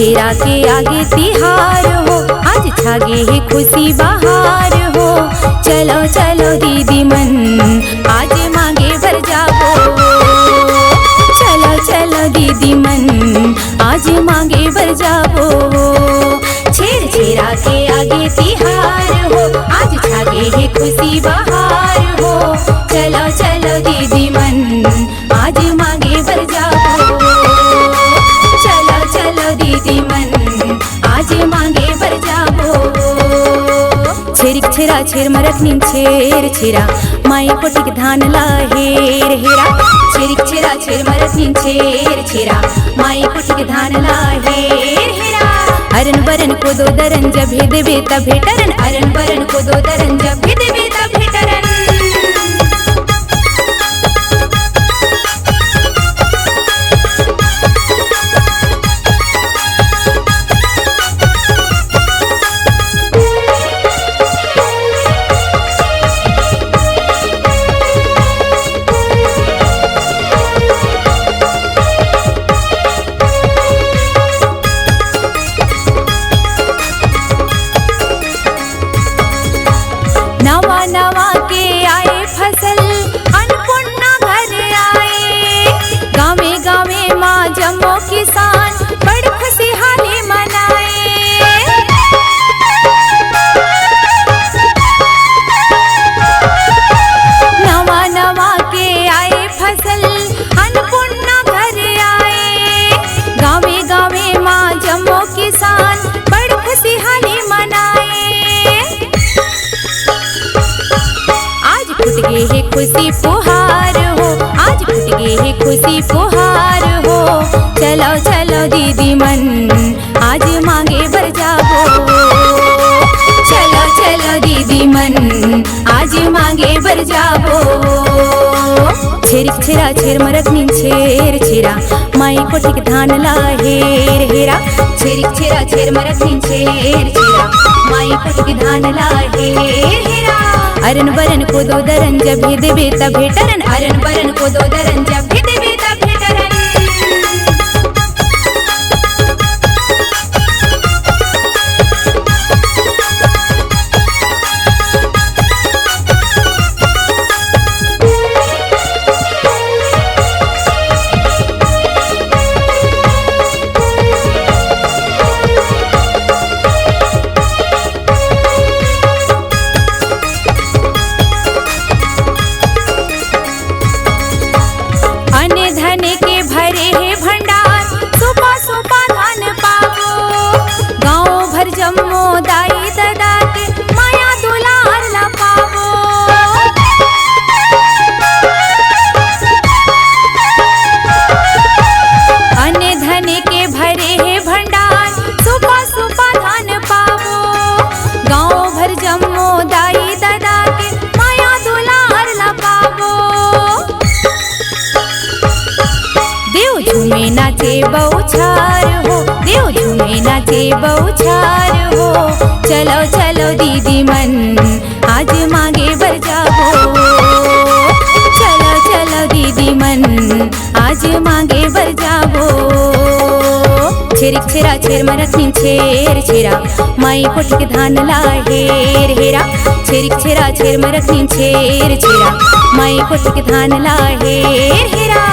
छेरा के आगे तिहार हो, आज छागे है खुशी बहार हो। चलो चलो दीदी मन आज मांगे भर जाओ, चलो चलो दीदी मन आज मांगे भर जाओ। छेरा के आगे तिहार हो, आज छागे है खुशी बहार हो। चलो चलो दीदी मन आज मांगे भर जाओ, चलो चलो दीदी मन आज मांगे भर जाओ। छेरिक छेरा छेर मरखनी छेर छेरा माई पोटिक धान ला हेर हेरा। छेरिक छेरा छेर मरखनी छेर छेरा माई पोटिक धान ला हेर हेरा। अरन बरन को दो दरन जब हे देवे तब भेटरन, अरन बरन को दो दरन जब हे देवे तब भेटरन। नवा नवा के आए फसल अन्नपूर्णा घर आए। गावे गावे माँ जम्मो किसान बड़ खुशहाली मनाए। नवा नवा के आए फसल अन्नपूर्णा घर आए। गावे गावे माँ जम्मो किसान बड़ खुशहाली मनाए। फुट गए है खुशी फुहार हो, आज फुट गए है खुशी फुहार हो। चलो चलो दीदी मन आज मांगे भर जाओ, चलो चलो दीदी मन आज मांगे भर जाओ। छेरिक छेरा छेर मरखनी छेर छेरा माई पोटिक धान ला हेर हेरा। छेरिक छेरा छेर मरखनी छेर छेरा माई पोटिक धान ला हेर हेरा। अरन बरन को दो दरन जब हे देवे तब भेटरन, अरन बरन को दो दरन जब हे देवे तब भेटरन। अने धन के भरे है भंडार, सुपा सुपा धान पावो। गाँव भर जम्मो दाई दादा के माया दुलार ला पावो। अने धन के भरे है भंडार, सुपा सुपा धान पावो। गाँव भर जम्मो दाई दादा के माया दुलार ला पावो। देव झूमे नाचे बौछार हो, देव झूमे नाचे बौछार हो। चलो चलो दीदी मन आज मांगे भर जाओ, चलो चलो दीदी मन आज मांगे भर जाओ। छेरिक छेरा छेर मरखनी छेर छेरा माई पोटिक धान ला हेर हेरा। छेरिक छेरा छेर मरखनी छेर छेरा माई पोटिक धान ला हेर हेरा।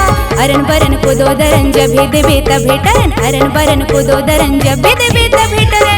अरन बरन को दो दरन जब हे देवे तब भेटरन, अरन बरन को दो दरन जब हे देवे तब भेटरन।